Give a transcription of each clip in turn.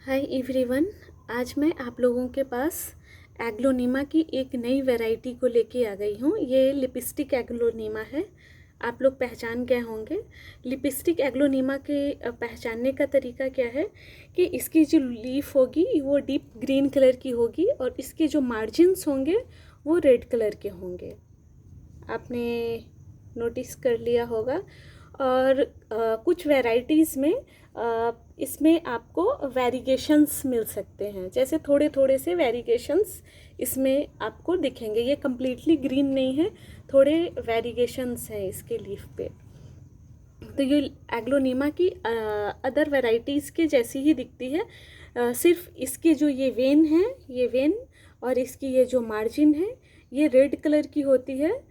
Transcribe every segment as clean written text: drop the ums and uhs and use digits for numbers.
Hi everyone. आज मैं आप लोगों के पास एग्लोनीमा की एक नई वैरायटी को लेके आ गई हूँ। ये लिपस्टिक एग्लोनीमा है। आप लोग पहचान गए होंगे। लिपस्टिक एग्लोनीमा के पहचानने का तरीका क्या है कि इसकी जो लीफ होगी वो डीप ग्रीन कलर की होगी और इसके जो मार्जिन्स होंगे वो रेड कलर के होंगे। आपने नोटिस कर लिया होगा। और कुछ वैराइटीज़ में इसमें आपको वेरिएशंस मिल सकते हैं, जैसे थोड़े थोड़े से वेरिएशंस इसमें आपको दिखेंगे। ये कम्प्लीटली ग्रीन नहीं है, थोड़े वेरिएशंस हैं इसके लीफ पे। तो ये एग्लोनीमा की अदर वैराइटीज़ के जैसी ही दिखती है। सिर्फ इसके जो ये वेन है, ये वेन और इसकी ये जो मार्जिन है ये रेड कलर की होती है,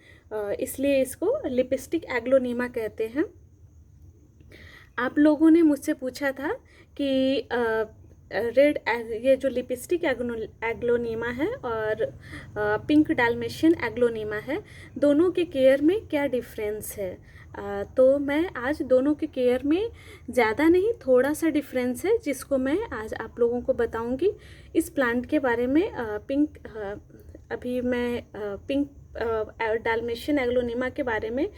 इसलिए इसको लिपस्टिक एग्लोनीमा कहते हैं। आप लोगों ने मुझसे पूछा था कि रेड ये जो लिपस्टिक एग्लोनीमा है और पिंक डाल्मेशियन एग्लोनीमा है, दोनों के केयर में क्या डिफरेंस है। तो मैं आज दोनों के केयर में ज़्यादा नहीं, थोड़ा सा डिफरेंस है जिसको मैं आज आप लोगों को बताऊंगी। इस प्लांट के बारे में अभी मैं पिंक डाल्मेशियन एग्लोनीमा के बारे में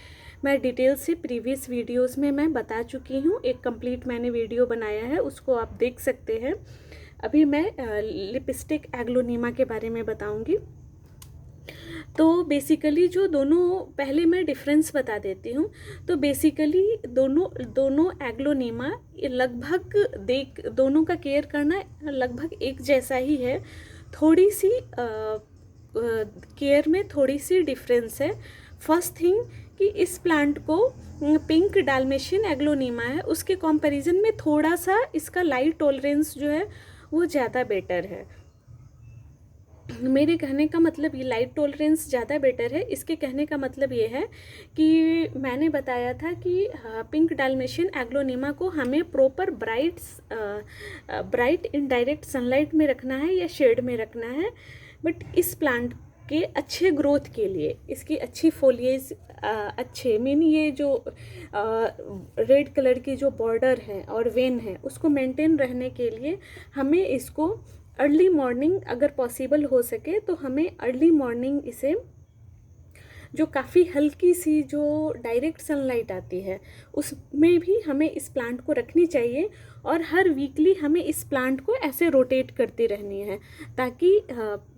मैं डिटेल से प्रीवियस वीडियोस में मैं बता चुकी हूँ। एक कंप्लीट मैंने वीडियो बनाया है, उसको आप देख सकते हैं। अभी मैं लिपस्टिक एग्लोनीमा के बारे में बताऊंगी। तो बेसिकली जो दोनों, पहले मैं डिफरेंस बता देती हूँ। तो बेसिकली दोनों एग्लोनीमा लगभग दोनों का केयर करना लगभग एक जैसा ही है। थोड़ी सी केयर में थोड़ी सी डिफरेंस है। फर्स्ट थिंग कि इस प्लांट को पिंक डाल्मेशियन एग्लोनीमा है, उसके कंपैरिजन में थोड़ा सा इसका लाइट टॉलरेंस जो है वो ज़्यादा बेटर है। मेरे कहने का मतलब ये लाइट टॉलरेंस ज़्यादा बेटर है। इसके कहने का मतलब ये है कि मैंने बताया था कि पिंक डाल्मेशियन एग्लोनीमा को हमें प्रॉपर ब्राइट इनडायरेक्ट सनलाइट में रखना है या शेड में रखना है। बट इस प्लांट के अच्छे ग्रोथ के लिए, इसकी अच्छी फोलिएज अच्छे मीन ये जो रेड कलर की जो बॉर्डर है और वेन है उसको मेंटेन रहने के लिए हमें इसको अर्ली मॉर्निंग, अगर पॉसिबल हो सके तो हमें अर्ली मॉर्निंग इसे, जो काफ़ी हल्की सी जो डायरेक्ट सनलाइट आती है उसमें भी हमें इस प्लांट को रखनी चाहिए। और हर वीकली हमें इस प्लांट को ऐसे रोटेट करती रहनी है, ताकि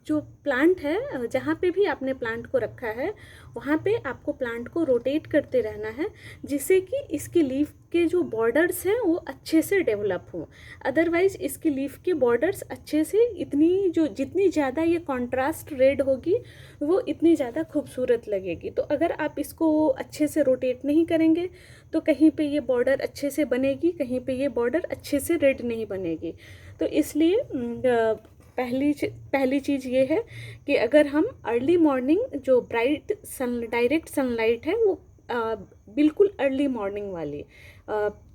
जो प्लांट है, जहाँ पे भी आपने प्लांट को रखा है वहाँ पे आपको प्लांट को रोटेट करते रहना है, जिससे कि इसकी लीफ के जो बॉर्डर्स हैं वो अच्छे से डेवलप हों। अदरवाइज़ इसकी लीफ के बॉर्डर्स अच्छे से, जितनी ज़्यादा ये कॉन्ट्रास्ट रेड होगी वो इतनी ज़्यादा खूबसूरत लगेगी। तो अगर आप इसको अच्छे से रोटेट नहीं करेंगे तो कहीं पे ये बॉर्डर अच्छे से बनेगी, कहीं पे ये बॉर्डर अच्छे से रेड नहीं बनेगी। तो इसलिए पहली चीज़ ये है कि अगर हम अर्ली मॉर्निंग जो डायरेक्ट सनलाइट है वो बिल्कुल अर्ली मॉर्निंग वाली,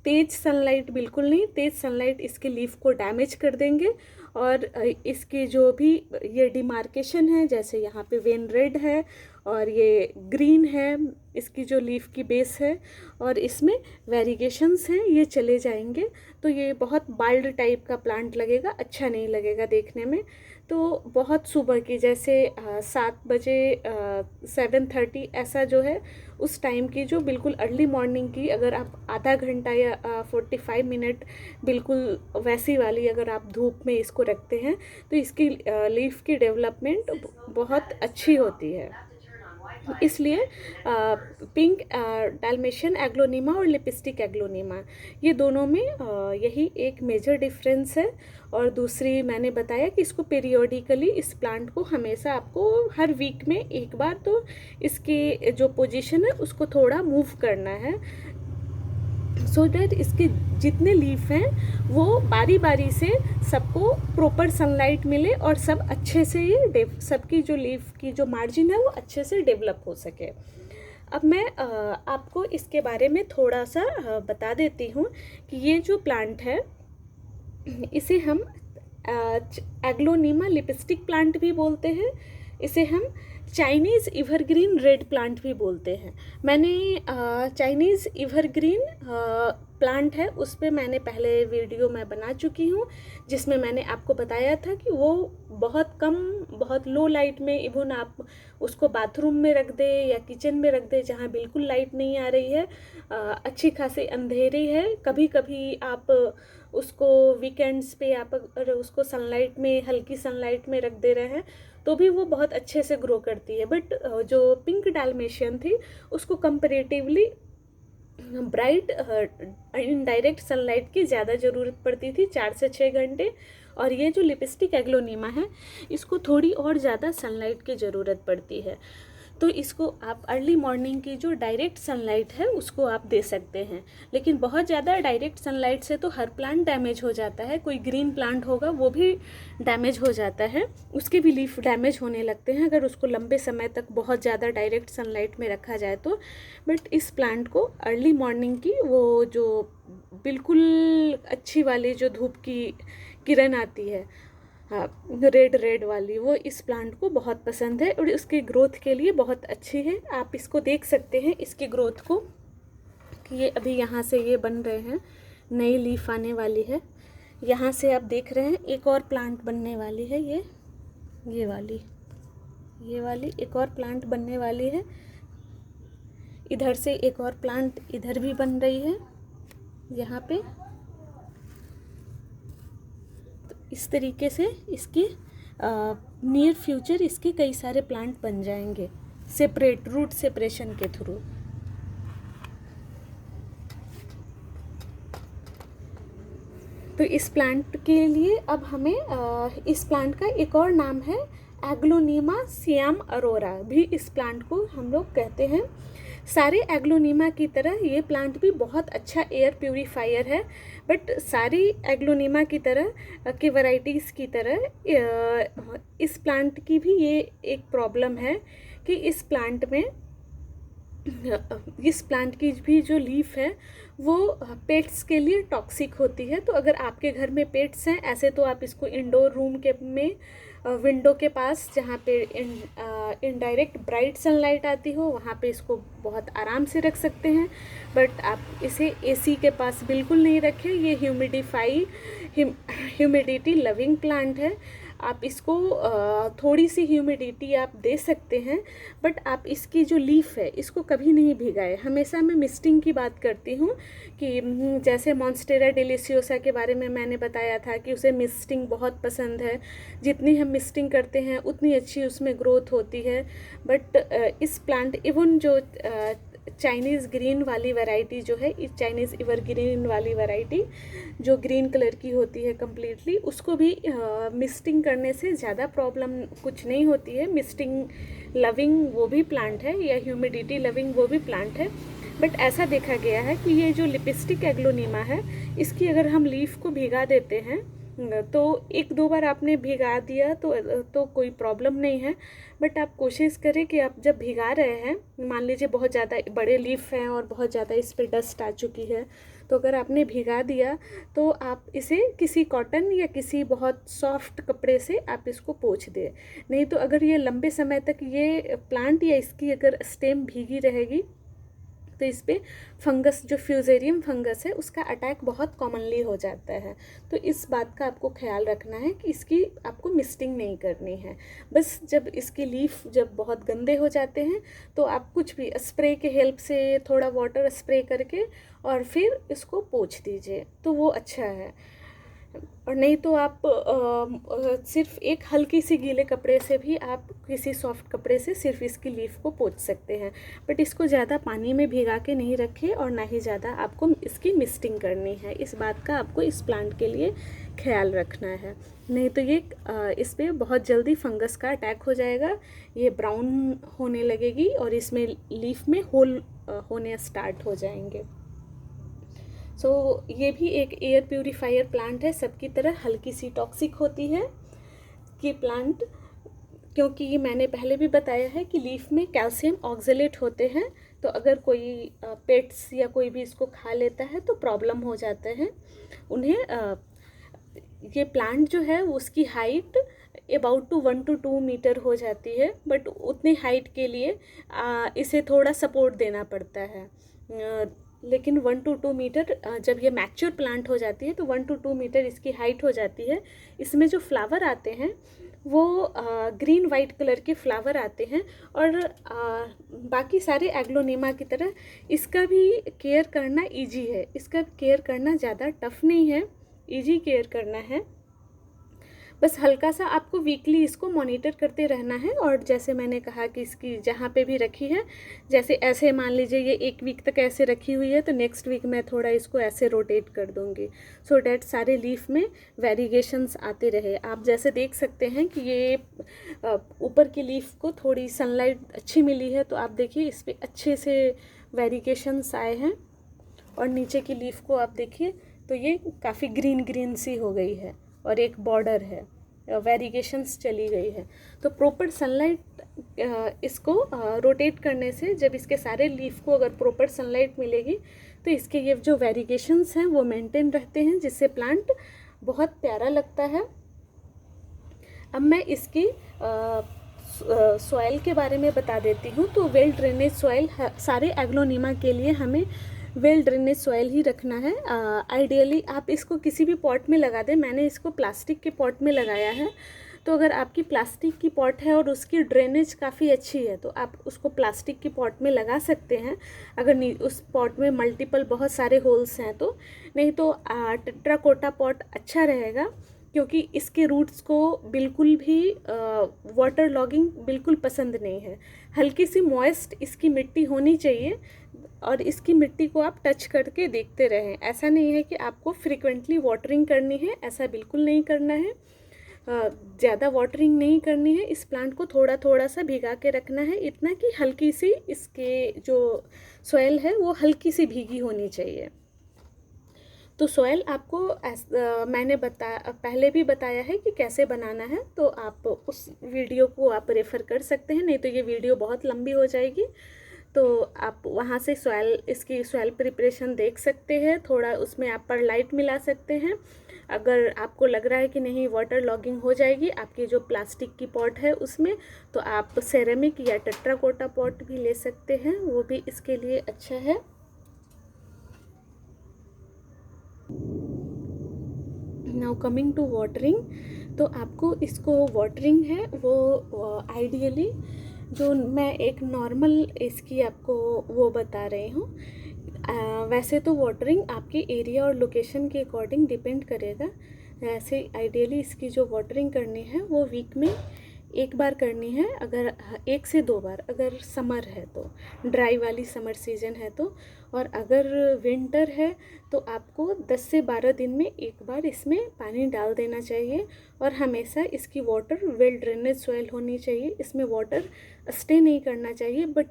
तेज सनलाइट बिल्कुल नहीं, तेज सनलाइट इसके लीफ को डैमेज कर देंगे। और इसकी जो भी ये डिमार्केशन है, जैसे यहाँ पे वेन रेड है और ये ग्रीन है, इसकी जो लीफ की बेस है और इसमें वेरिएशंस हैं, ये चले जाएंगे। तो ये बहुत बाल्ड टाइप का प्लांट लगेगा, अच्छा नहीं लगेगा देखने में। तो बहुत सुबह की, जैसे 7 बजे 7:30 ऐसा जो है उस टाइम की, जो बिल्कुल अर्ली मॉर्निंग की, अगर आप आधा घंटा या 45 मिनट बिल्कुल वैसी वाली अगर आप धूप में इसको रखते हैं तो इसकी लीफ की डेवलपमेंट बहुत अच्छी होती है। इसलिए पिंक डाल्मेशियन एग्लोनीमा और लिपस्टिक एग्लोनीमा, ये दोनों में यही एक मेजर डिफरेंस है। और दूसरी मैंने बताया कि इसको पीरियोडिकली, इस प्लांट को हमेशा आपको हर वीक में एक बार तो इसकी जो पोजीशन है उसको थोड़ा मूव करना है, सो डैट इसके जितने लीफ हैं वो बारी बारी से सबको प्रॉपर सनलाइट मिले और सब अच्छे से ये सबकी जो लीफ की जो मार्जिन है वो अच्छे से डेवलप हो सके। अब मैं आपको इसके बारे में थोड़ा सा बता देती हूँ कि ये जो प्लांट है इसे हम एग्लोनीमा लिपस्टिक प्लांट भी बोलते हैं, इसे हम चाइनीज़ एवरग्रीन रेड प्लांट भी बोलते हैं। मैंने चाइनीज़ एवरग्रीन प्लांट है उस पे मैंने पहले वीडियो मैं बना चुकी हूँ, जिसमें मैंने आपको बताया था कि वो बहुत कम, बहुत लो लाइट में, इवन आप उसको बाथरूम में रख दे या किचन में रख दे जहाँ बिल्कुल लाइट नहीं आ रही है, अच्छी खासी अंधेरी है, कभी कभी आप उसको वीकेंड्स पे आप अगर उसको सनलाइट में, हल्की सनलाइट में रख दे रहे हैं तो भी वो बहुत अच्छे से ग्रो करती है। बट जो पिंक डाल्मेशियन थी उसको कंपेरेटिवली ब्राइट इनडायरेक्ट सनलाइट की ज़्यादा ज़रूरत पड़ती थी, 4 से 6 घंटे। और ये जो लिपस्टिक एग्लोनीमा है इसको थोड़ी और ज़्यादा सनलाइट की ज़रूरत पड़ती है। तो इसको आप अर्ली मॉर्निंग की जो डायरेक्ट सनलाइट है उसको आप दे सकते हैं, लेकिन बहुत ज़्यादा डायरेक्ट सनलाइट से तो हर प्लांट डैमेज हो जाता है। कोई ग्रीन प्लांट होगा वो भी डैमेज हो जाता है, उसके भी लीफ डैमेज होने लगते हैं अगर उसको लंबे समय तक बहुत ज़्यादा डायरेक्ट सनलाइट में रखा जाए तो। बट इस प्लांट को अर्ली मॉर्निंग की वो जो बिल्कुल अच्छी वाली जो धूप की किरण आती है, हाँ, रेड रेड वाली, वो इस प्लांट को बहुत पसंद है और इसकी ग्रोथ के लिए बहुत अच्छी है। आप इसको देख सकते हैं इसकी ग्रोथ को कि ये अभी यहाँ से ये बन रहे हैं, नई लीफ आने वाली है। यहाँ से आप देख रहे हैं एक और प्लांट बनने वाली है, ये वाली एक और प्लांट बनने वाली है। इधर से एक और प्लांट इधर भी बन रही है यहाँ पे। इस तरीके से इसकी नियर फ्यूचर इसके कई सारे प्लांट बन जाएंगे सेपरेट, रूट सेपरेशन के थ्रू। तो इस प्लांट के लिए अब हमें इस प्लांट का एक और नाम है एग्लोनीमा सियाम अरोरा, भी इस प्लांट को हम लोग कहते हैं। सारे एग्लोनीमा की तरह ये प्लांट भी बहुत अच्छा एयर प्यूरीफायर है, बट सारी एग्लोनीमा की तरह के वैरायटीज़ की तरह इस प्लांट की भी ये एक प्रॉब्लम है कि इस प्लांट की भी जो लीफ है वो पेट्स के लिए टॉक्सिक होती है। तो अगर आपके घर में पेट्स हैं ऐसे तो आप इसको इंडोर रूम के में विंडो के पास जहाँ पे इनडायरेक्ट ब्राइट सनलाइट आती हो वहाँ पे इसको बहुत आराम से रख सकते हैं। बट आप इसे एसी के पास बिल्कुल नहीं रखें, ये ह्यूमिडिटी लविंग प्लांट है। आप इसको थोड़ी सी ह्यूमिडिटी आप दे सकते हैं, बट आप इसकी जो लीफ है इसको कभी नहीं भिगाए। हमेशा मैं मिस्टिंग की बात करती हूँ कि जैसे मॉन्स्टेरा डेलिसियोसा के बारे में मैंने बताया था कि उसे मिस्टिंग बहुत पसंद है, जितनी हम मिस्टिंग करते हैं उतनी अच्छी उसमें ग्रोथ होती है। बट इस प्लांट इवन जो चाइनीज़ ग्रीन वाली वैरायटी जो है, इस चाइनीज़ एवर ग्रीन वाली वैरायटी जो ग्रीन कलर की होती है कम्प्लीटली, उसको भी मिस्टिंग करने से ज़्यादा प्रॉब्लम कुछ नहीं होती है। मिस्टिंग लविंग वो भी प्लांट है या ह्यूमिडिटी लविंग वो भी प्लांट है। बट ऐसा देखा गया है कि ये जो लिपस्टिक एग्लोनीमा है इसकी अगर हम लीफ को भिगा देते हैं तो 1-2 बार आपने भिगा दिया तो कोई प्रॉब्लम नहीं है। बट आप कोशिश करें कि आप जब भिगा रहे हैं, मान लीजिए बहुत ज़्यादा बड़े लीफ हैं और बहुत ज़्यादा इस पर डस्ट आ चुकी है, तो अगर आपने भिगा दिया तो आप इसे किसी कॉटन या किसी बहुत सॉफ्ट कपड़े से आप इसको पोंछ दें। नहीं तो अगर ये लंबे समय तक ये प्लांट या इसकी अगर स्टेम भीगी रहेगी तो इस पर फंगस, जो फ्यूजेरियम फंगस है, उसका अटैक बहुत कॉमनली हो जाता है। तो इस बात का आपको ख्याल रखना है कि इसकी आपको मिस्टिंग नहीं करनी है। बस जब इसकी लीफ जब बहुत गंदे हो जाते हैं तो आप कुछ भी स्प्रे के हेल्प से थोड़ा वाटर स्प्रे करके और फिर इसको पोंछ दीजिए तो वो अच्छा है। और नहीं तो आप सिर्फ एक हल्की सी गीले कपड़े से भी, आप किसी सॉफ्ट कपड़े से सिर्फ इसकी लीफ को पोंछ सकते हैं। बट इसको ज़्यादा पानी में भिगा के नहीं रखें और ना ही ज़्यादा आपको इसकी मिस्टिंग करनी है। इस बात का आपको इस प्लांट के लिए ख्याल रखना है, नहीं तो ये इस पर बहुत जल्दी फंगस का अटैक हो जाएगा, ये ब्राउन होने लगेगी और इसमें लीफ में होल होने स्टार्ट हो जाएंगे। सो ये भी एक एयर प्यूरीफायर प्लांट है, सबकी तरह हल्की सी टॉक्सिक होती है कि प्लांट, क्योंकि मैंने पहले भी बताया है कि लीफ में कैल्शियम ऑक्जेलेट होते हैं। तो अगर कोई पेट्स या कोई भी इसको खा लेता है तो प्रॉब्लम हो जाता है उन्हें। ये प्लांट जो है उसकी हाइट अबाउट 1 to 2 मीटर हो जाती है, बट उतनी हाइट के लिए इसे थोड़ा सपोर्ट देना पड़ता है। लेकिन 1 to 2 मीटर जब ये मैच्योर प्लांट हो जाती है तो 1 to 2 मीटर इसकी हाइट हो जाती है। इसमें जो फ्लावर आते हैं वो ग्रीन वाइट कलर के फ्लावर आते हैं। और बाकी सारे एग्लोनिमा की तरह इसका भी केयर करना इजी है, इसका केयर करना ज़्यादा टफ नहीं है, इजी केयर करना है। बस हल्का सा आपको वीकली इसको मॉनिटर करते रहना है। और जैसे मैंने कहा कि इसकी जहाँ पे भी रखी है, जैसे ऐसे मान लीजिए ये 1 वीक तक ऐसे रखी हुई है, तो नेक्स्ट वीक मैं थोड़ा इसको ऐसे रोटेट कर दूँगी, सो डैट सारे लीफ में वेरिएशंस आते रहे। आप जैसे देख सकते हैं कि ये ऊपर की लीफ को थोड़ी सनलाइट अच्छी मिली है, तो आप देखिए इस पर अच्छे से वेरिएशंस आए हैं। और नीचे की लीफ को आप देखिए तो ये काफ़ी ग्रीन ग्रीन सी हो गई है और एक बॉर्डर है, वेरिएशंस चली गई है। तो प्रॉपर सनलाइट इसको रोटेट करने से जब इसके सारे लीफ को अगर प्रॉपर सनलाइट मिलेगी तो इसके ये जो वेरिएशंस हैं वो मेंटेन रहते हैं, जिससे प्लांट बहुत प्यारा लगता है। अब मैं इसकी सॉइल के बारे में बता देती हूँ। तो वेल ड्रेनेज सॉइल सारे एग्लोनिमा के लिए हमें वेल ड्रेनेज सॉइल ही रखना है। आइडियली आप इसको किसी भी पॉट में लगा दें, मैंने इसको प्लास्टिक के पॉट में लगाया है। तो अगर आपकी प्लास्टिक की पॉट है और उसकी ड्रेनेज काफ़ी अच्छी है तो आप उसको प्लास्टिक की पॉट में लगा सकते हैं, अगर उस पॉट में मल्टीपल बहुत सारे होल्स हैं तो। नहीं तो टेट्राकोटा पॉट अच्छा रहेगा, क्योंकि इसके रूट्स को बिल्कुल भी वाटर लॉगिंग बिल्कुल पसंद नहीं है। हल्की सी मॉइस्ट इसकी मिट्टी होनी चाहिए और इसकी मिट्टी को आप टच करके देखते रहें। ऐसा नहीं है कि आपको फ्रिक्वेंटली वाटरिंग करनी है, ऐसा बिल्कुल नहीं करना है। ज़्यादा वाटरिंग नहीं करनी है, इस प्लांट को थोड़ा थोड़ा सा भिगा के रखना है, इतना कि हल्की सी इसके जो सॉइल है वो हल्की सी भीगी होनी चाहिए। तो सॉइल आपको मैंने पहले भी बताया है कि कैसे बनाना है, तो आप उस वीडियो को आप रेफ़र कर सकते हैं, नहीं तो ये वीडियो बहुत लंबी हो जाएगी। तो आप वहाँ से इसकी सॉइल प्रिपरेशन देख सकते हैं, थोड़ा उसमें आप परलाइट मिला सकते हैं। अगर आपको लग रहा है कि नहीं वाटर लॉगिंग हो जाएगी आपकी जो प्लास्टिक की पॉट है उसमें, तो आप सेरेमिक या टेट्राकोटा पॉट भी ले सकते हैं, वो भी इसके लिए अच्छा है। नाउ कमिंग टू वाटरिंग, तो आपको इसको वाटरिंग है वो आइडियली जो मैं एक नॉर्मल इसकी आपको वो बता रही हूँ। वैसे तो वाटरिंग आपके एरिया और लोकेशन के अकॉर्डिंग डिपेंड करेगा। ऐसे आइडियली इसकी जो वाटरिंग करनी है वो वीक में 1 बार करनी है, अगर 1 से 2 बार अगर समर है तो, ड्राई वाली समर सीज़न है तो। और अगर विंटर है तो आपको 10 से 12 दिन में 1 बार इसमें पानी डाल देना चाहिए। और हमेशा इसकी वाटर वेल ड्रेनेज सॉइल होनी चाहिए, इसमें वाटर स्टे नहीं करना चाहिए, बट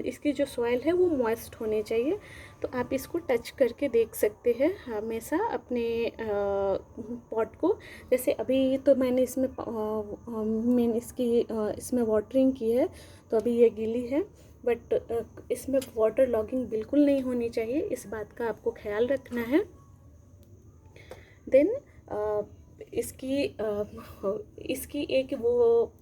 इसकी जो सॉइल है वो मॉइस्ट होनी चाहिए। तो आप इसको टच करके देख सकते हैं हमेशा अपने पॉट को। जैसे अभी तो मैंने इसमें वाटरिंग की है तो अभी ये गीली है, बट इसमें वाटर लॉगिंग बिल्कुल नहीं होनी चाहिए, इस बात का आपको ख्याल रखना है। देन इसकी एक वो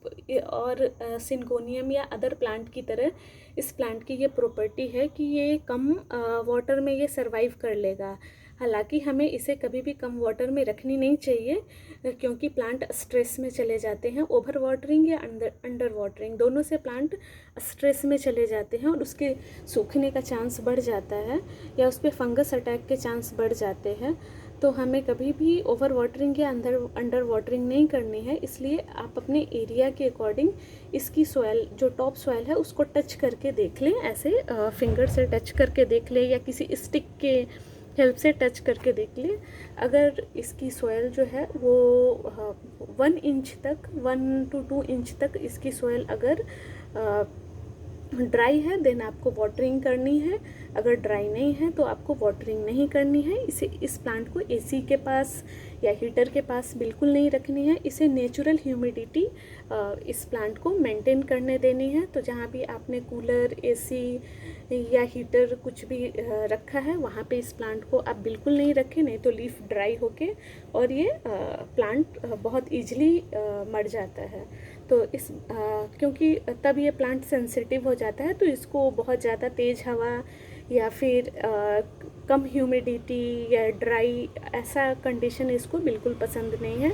और सिंगोनियम या अदर प्लांट की तरह इस प्लांट की ये प्रॉपर्टी है कि ये कम वाटर में ये सरवाइव कर लेगा। हालांकि हमें इसे कभी भी कम वाटर में रखनी नहीं चाहिए, क्योंकि प्लांट स्ट्रेस में चले जाते हैं। ओवर वाटरिंग या अंडर वाटरिंग दोनों से प्लांट स्ट्रेस में चले जाते हैं और उसके सूखने का चांस बढ़ जाता है या उस पर फंगस अटैक के चांस बढ़ जाते हैं। तो हमें कभी भी ओवर वाटरिंग या अंडर वाटरिंग नहीं करनी है। इसलिए आप अपने एरिया के अकॉर्डिंग इसकी सॉइल जो टॉप सॉइल है उसको टच करके देख लें, ऐसे फिंगर से टच करके देख लें या किसी स्टिक के हेल्प से टच करके देख लें। अगर इसकी सॉइल जो है वो 1 इंच तक 1 to 2 इंच तक इसकी सॉइल अगर ड्राई है देन आपको वाटरिंग करनी है, अगर ड्राई नहीं है तो आपको वाटरिंग नहीं करनी है। इस प्लांट को एसी के पास या हीटर के पास बिल्कुल नहीं रखनी है। इसे नेचुरल ह्यूमिडिटी इस प्लांट को मेंटेन करने देनी है। तो जहाँ भी आपने कूलर, एसी या हीटर कुछ भी रखा है वहाँ पे इस प्लांट को आप बिल्कुल नहीं रखें, नहीं तो लीफ ड्राई होके और ये प्लांट बहुत ईजिली मर जाता है। तो क्योंकि तब ये प्लांट सेंसिटिव हो जाता है, तो इसको बहुत ज़्यादा तेज़ हवा या फिर कम ह्यूमिडिटी या ड्राई, ऐसा कंडीशन इसको बिल्कुल पसंद नहीं है।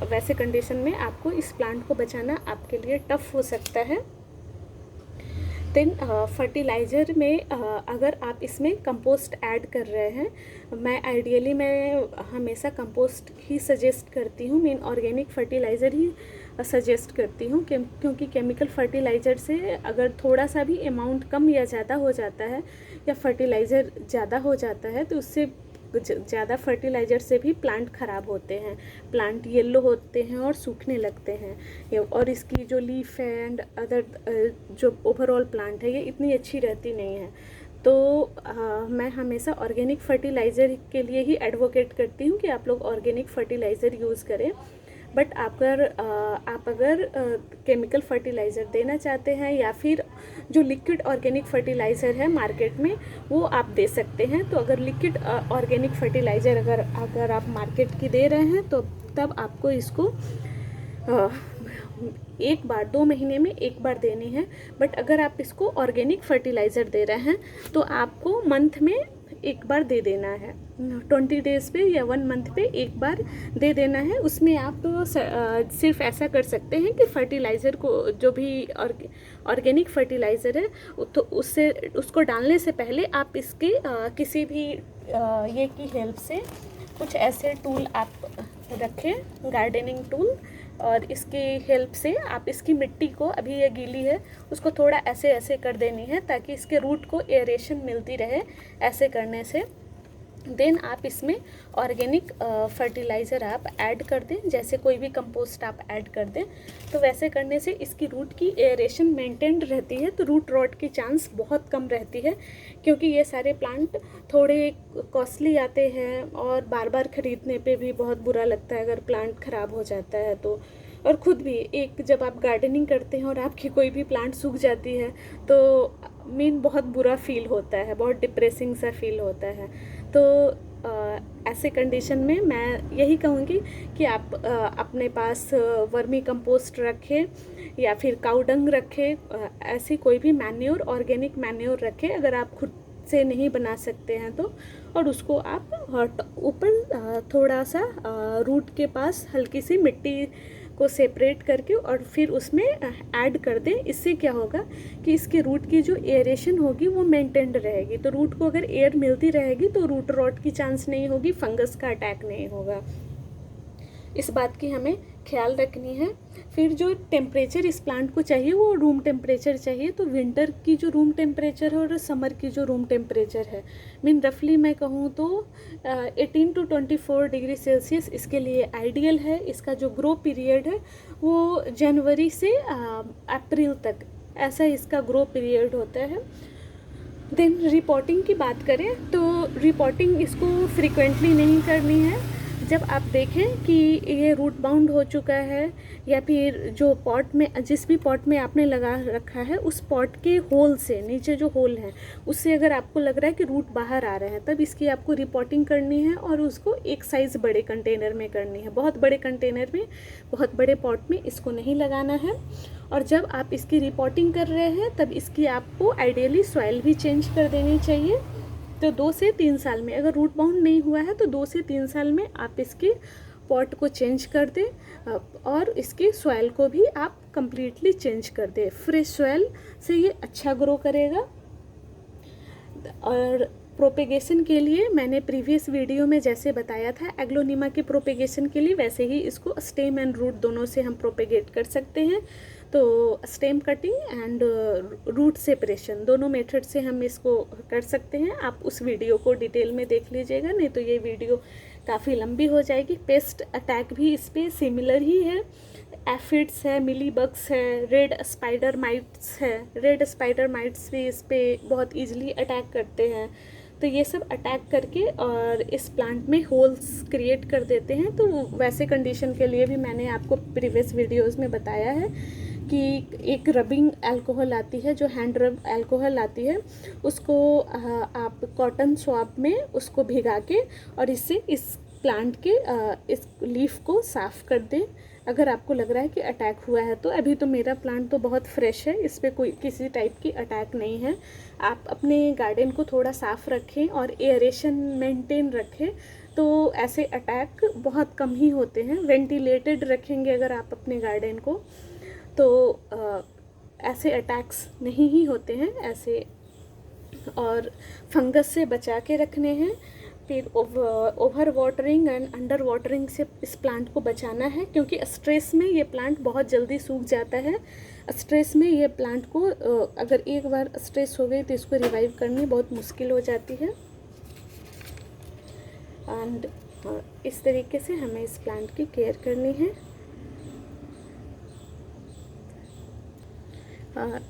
वैसे कंडीशन में आपको इस प्लांट को बचाना आपके लिए टफ हो सकता है। देन फर्टिलाइज़र में अगर आप इसमें कंपोस्ट ऐड कर रहे हैं, मैं हमेशा कंपोस्ट ही सजेस्ट करती हूँ, मीन ऑर्गेनिक फर्टिलाइज़र ही सजेस्ट करती हूँ, क्योंकि केमिकल फर्टिलाइज़र से अगर थोड़ा सा भी अमाउंट कम या ज़्यादा हो जाता है या फर्टिलाइज़र ज़्यादा हो जाता है तो उससे ज़्यादा फर्टिलाइज़र से भी प्लांट ख़राब होते हैं, प्लांट येलो होते हैं और सूखने लगते हैं, और इसकी जो लीफ है एंड अदर जो ओवरऑल प्लांट है ये इतनी अच्छी रहती नहीं है। तो मैं हमेशा ऑर्गेनिक फर्टिलाइज़र के लिए ही एडवोकेट करती हूँ कि आप लोग ऑर्गेनिक फर्टिलाइज़र यूज़ करें। बट आप अगर केमिकल फर्टिलाइज़र देना चाहते हैं या फिर जो लिक्विड ऑर्गेनिक फर्टिलाइज़र है मार्केट में वो आप दे सकते हैं। तो अगर लिक्विड ऑर्गेनिक फर्टिलाइज़र अगर आप मार्केट की दे रहे हैं तो तब आपको इसको एक बार 2 महीने में एक बार देनी है। बट अगर आप इसको ऑर्गेनिक फर्टिलाइज़र दे रहे हैं तो आपको मंथ में एक बार दे देना है, 20 डेज़ पे या 1 मंथ पे एक बार दे देना है। उसमें आप सिर्फ ऐसा कर सकते हैं कि फर्टिलाइज़र को, जो भी ऑर्गेनिक फर्टिलाइज़र है तो उसको डालने से पहले आप इसके किसी भी ये की हेल्प से कुछ ऐसे टूल आप रखें, गार्डनिंग टूल, और इसकी हेल्प से आप इसकी मिट्टी को, अभी ये गीली है, उसको थोड़ा ऐसे ऐसे कर देनी है ताकि इसके रूट को एरेशन मिलती रहे। ऐसे करने से देन आप इसमें ऑर्गेनिक फर्टिलाइज़र आप ऐड कर दें, जैसे कोई भी कंपोस्ट आप ऐड कर दें। तो वैसे करने से इसकी रूट की एरेशन मेंटेन्ड रहती है, तो रूट रॉट की चांस बहुत कम रहती है, क्योंकि ये सारे प्लांट थोड़े कॉस्टली आते हैं और बार बार ख़रीदने पे भी बहुत बुरा लगता है अगर प्लांट ख़राब हो जाता है तो। और ख़ुद भी जब आप गार्डनिंग करते हैं और आपकी कोई भी प्लांट सूख जाती है तो बहुत बुरा फील होता है, बहुत डिप्रेसिंग सा फील होता है। तो ऐसे कंडीशन में मैं यही कहूँगी कि आप अपने पास वर्मी कंपोस्ट रखें या फिर काऊ डंग रखें, ऐसी कोई भी मैन्योर, ऑर्गेनिक मैन्योर रखें अगर आप खुद से नहीं बना सकते हैं तो। और उसको आप ऊपर थोड़ा सा रूट के पास हल्की सी मिट्टी को सेपरेट करके और फिर उसमें ऐड कर दें। इससे क्या होगा कि इसके रूट की जो एयरेशन होगी वो मेंटेन्ड रहेगी, तो रूट को अगर एयर मिलती रहेगी तो रूट रॉट की चांस नहीं होगी, फंगस का अटैक नहीं होगा। इस बात की हमें ख्याल रखनी है। फिर जो टेम्परेचर इस प्लांट को चाहिए वो रूम टेम्परेचर चाहिए। तो विंटर की जो रूम टेम्परेचर है और समर की जो रूम टेम्परेचर है, रफली मैं कहूँ तो 18 to 24 डिग्री सेल्सियस इसके लिए आइडियल है। इसका जो ग्रो पीरियड है वो जनवरी से अप्रैल तक, ऐसा इसका ग्रो पीरियड होता है। देन रिपोर्टिंग की बात करें तो रिपोर्टिंग इसको फ्रिक्वेंटली नहीं करनी है। जब आप देखें कि ये रूट बाउंड हो चुका है या फिर जो पॉट में, जिस भी पॉट में आपने लगा रखा है उस पॉट के होल से, नीचे जो होल है उससे अगर आपको लग रहा है कि रूट बाहर आ रहे हैं, तब इसकी आपको रिपोर्टिंग करनी है और उसको एक साइज़ बड़े कंटेनर में करनी है। बहुत बड़े कंटेनर में, बहुत बड़े पॉट में इसको नहीं लगाना है। और जब आप इसकी रिपोर्टिंग कर रहे हैं तब इसकी आपको आइडियली सॉइल भी चेंज कर देनी चाहिए। तो 2 से 3 साल में, अगर रूट बाउंड नहीं हुआ है तो 2 से 3 साल में आप इसके पॉट को चेंज कर दें और इसके सॉइल को भी आप कंप्लीटली चेंज कर दें। फ्रेश सॉइल से ये अच्छा ग्रो करेगा। और प्रोपेगेशन के लिए मैंने प्रीवियस वीडियो में जैसे बताया था एग्लोनीमा के प्रोपेगेशन के लिए, वैसे ही इसको स्टेम एंड रूट दोनों से हम प्रोपेगेट कर सकते हैं। तो stem cutting and root separation दोनों मेथड से हम इसको कर सकते हैं। आप उस वीडियो को डिटेल में देख लीजिएगा, नहीं तो ये वीडियो काफ़ी लंबी हो जाएगी। पेस्ट अटैक भी इस पर सिमिलर ही है, एफिड्स है, मिली बग्स है, रेड स्पाइडर माइट्स है। रेड स्पाइडर माइट्स भी इस पर बहुत ईजिली अटैक करते हैं। तो ये सब अटैक करके और इस प्लांट में होल्स क्रिएट कर देते हैं। तो वैसे कंडीशन के लिए भी मैंने आपको प्रीवियस वीडियोस में बताया है कि एक रबिंग अल्कोहल आती है, जो हैंड रब अल्कोहल आती है, उसको आप कॉटन स्वैब में उसको भिगा के और इससे इस प्लांट के इस लीफ को साफ़ कर दें अगर आपको लग रहा है कि अटैक हुआ है तो अभी तो मेरा प्लांट तो बहुत फ्रेश है, इस पर कोई किसी टाइप की अटैक नहीं है। आप अपने गार्डन को थोड़ा साफ़ रखें और एयरेशन मेंटेन रखें तो ऐसे अटैक बहुत कम ही होते हैं। वेंटिलेटेड रखेंगे अगर आप अपने गार्डन को तो ऐसे अटैक्स नहीं ही होते हैं ऐसे। और फंगस से बचा के रखने हैं। फिर over watering and under watering से इस प्लांट को बचाना है, क्योंकि स्ट्रेस में ये प्लांट बहुत जल्दी सूख जाता है। स्ट्रेस में ये प्लांट को अगर एक बार स्ट्रेस हो गई तो इसको रिवाइव करनी बहुत मुश्किल हो जाती है। एंड इस तरीके से हमें इस प्लांट की केयर करनी है।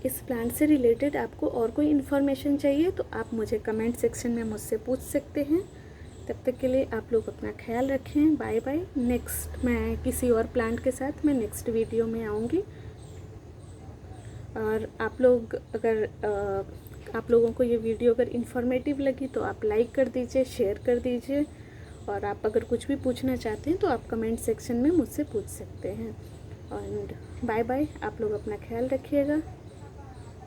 इस प्लांट से रिलेटेड आपको और कोई इन्फॉर्मेशन चाहिए तो आप मुझे कमेंट सेक्शन में मुझसे पूछ सकते हैं। तब तक के लिए आप लोग अपना ख्याल रखें। Bye bye. नेक्स्ट मैं किसी और प्लांट के साथ मैं नेक्स्ट वीडियो में आऊँगी। और आप लोग अगर आप लोगों को ये वीडियो अगर इन्फॉर्मेटिव लगी तो आप लाइक कर दीजिए, शेयर कर दीजिए। और आप अगर कुछ भी पूछना चाहते हैं तो आप कमेंट सेक्शन में मुझसे पूछ सकते हैं। And bye bye. आप लोग अपना ख्याल रखिएगा।